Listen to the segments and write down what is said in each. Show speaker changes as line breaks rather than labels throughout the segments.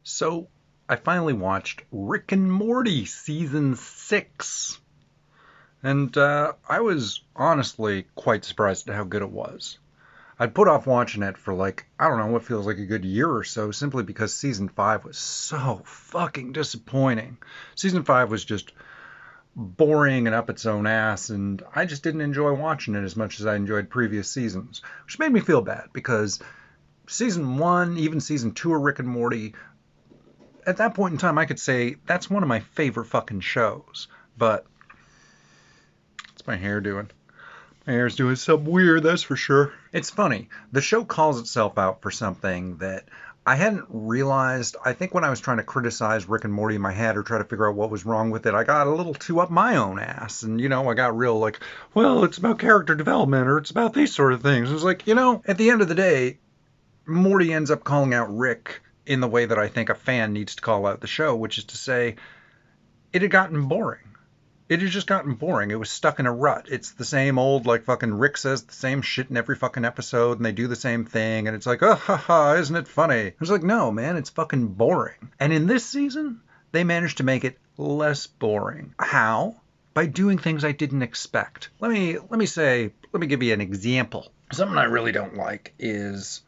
So, I finally watched Rick and Morty season 6. And I was honestly quite surprised at how good it was. I'd put off watching it for I don't know, what feels like a good year or so, simply because season 5 was so fucking disappointing. Season 5 was just boring and up its own ass, and I just didn't enjoy watching it as much as I enjoyed previous seasons, which made me feel bad because season 1, even season 2 of Rick and Morty, at that point in time, I could say that's one of my favorite fucking shows. But what's my hair doing? My hair's doing something weird, that's for sure. It's funny. The show calls itself out for something that I hadn't realized. I think when I was trying to criticize Rick and Morty in my head or try to figure out what was wrong with it, I got a little too up my own ass. And, I got real well, it's about character development or it's about these sort of things. It was at the end of the day, Morty ends up calling out Rick in the way that I think a fan needs to call out the show, which is to say, it had gotten boring. It had just gotten boring. It was stuck in a rut. It's the same old, fucking Rick says the same shit in every fucking episode, and they do the same thing, and it's like, oh, ha, ha, isn't it funny? I was like, no, man, it's fucking boring. And in this season, they managed to make it less boring. How? By doing things I didn't expect. Let me give you an example. Something I really don't like is,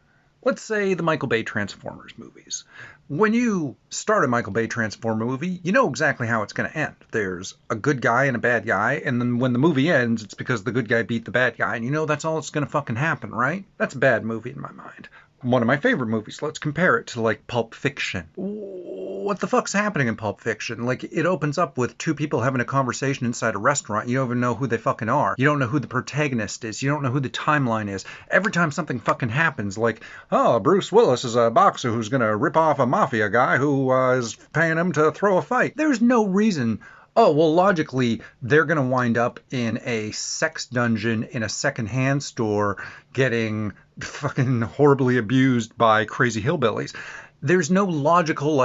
let's say, the Michael Bay Transformers movies. When you start a Michael Bay Transformer movie, you know exactly how it's going to end. There's a good guy and a bad guy, and then when the movie ends, it's because the good guy beat the bad guy, and you know that's all that's going to fucking happen, right? That's a bad movie in my mind. One of my favorite movies. Let's compare it to Pulp Fiction. What the fuck's happening in Pulp Fiction? It opens up with two people having a conversation inside a restaurant. You don't even know who they fucking are. You don't know who the protagonist is. You don't know who the timeline is. Every time something fucking happens, oh, Bruce Willis is a boxer who's gonna rip off a mafia guy who is paying him to throw a fight. There's no reason. Oh, well, logically, they're going to wind up in a sex dungeon in a secondhand store getting fucking horribly abused by crazy hillbillies. There's no logical,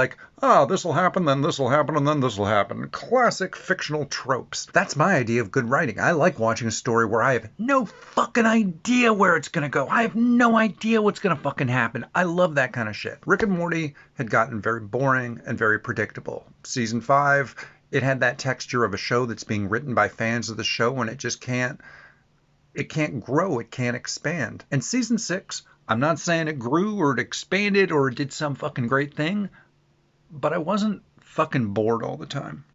this will happen, then this will happen, and then this will happen. Classic fictional tropes. That's my idea of good writing. I like watching a story where I have no fucking idea where it's going to go. I have no idea what's going to fucking happen. I love that kind of shit. Rick and Morty had gotten very boring and very predictable. Season 5, it had that texture of a show that's being written by fans of the show, and it just can't grow, it can't expand. And season 6, I'm not saying it grew or it expanded or it did some fucking great thing, but I wasn't fucking bored all the time.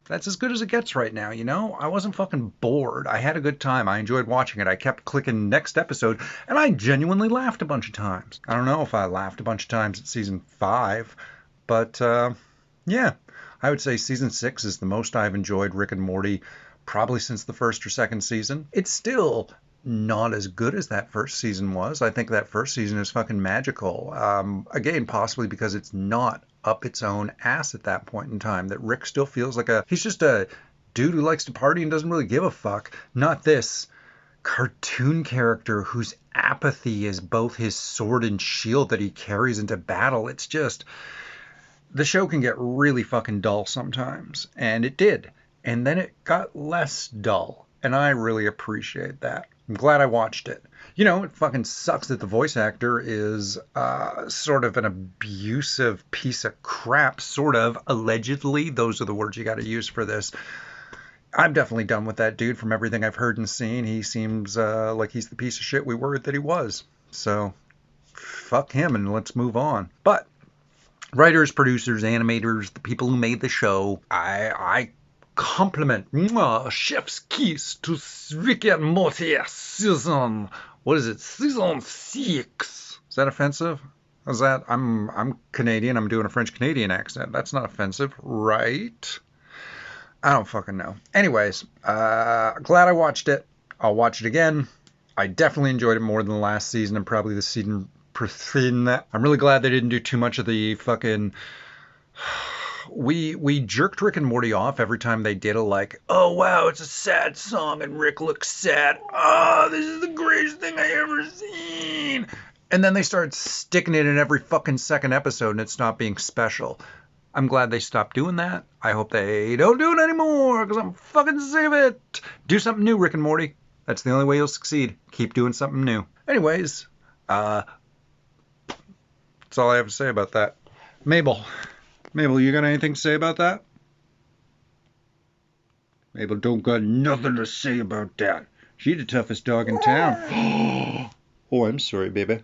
That's as good as it gets right now, I wasn't fucking bored. I had a good time. I enjoyed watching it. I kept clicking next episode, and I genuinely laughed a bunch of times. I don't know if I laughed a bunch of times at season 5, but yeah. I would say season 6 is the most I've enjoyed Rick and Morty probably since the first or second season. It's still not as good as that first season was. I think that first season is fucking magical. Again, possibly because it's not up its own ass at that point in time. That Rick still feels like he's just a dude who likes to party and doesn't really give a fuck. Not this cartoon character whose apathy is both his sword and shield that he carries into battle. It's just, the show can get really fucking dull sometimes, and it did. And then it got less dull, and I really appreciate that. I'm glad I watched it. It fucking sucks that the voice actor is sort of an abusive piece of crap, sort of, allegedly. Those are the words you got to use for this. I'm definitely done with that dude from everything I've heard and seen. He seems like he's the piece of shit we worried that he was. So, fuck him and let's move on. But writers, producers, animators, the people who made the show, I compliment chef's kiss to Rick and Morty season. What is it? Season 6. Is that offensive? Is that I'm Canadian. I'm doing a French Canadian accent. That's not offensive, right? I don't fucking know. Anyways, glad I watched it. I'll watch it again. I definitely enjoyed it more than the last season and probably the season. I'm really glad they didn't do too much of the fucking. We jerked Rick and Morty off every time they did oh wow, it's a sad song and Rick looks sad. Oh, this is the greatest thing I ever seen. And then they started sticking it in every fucking second episode and it stopped being special. I'm glad they stopped doing that. I hope they don't do it anymore because I'm fucking sick of it. Do something new, Rick and Morty. That's the only way you'll succeed. Keep doing something new. Anyways, that's all I have to say about that. Mabel. Mabel, you got anything to say about that? Mabel don't got nothing to say about that. She the toughest dog in town. Oh, I'm sorry, baby.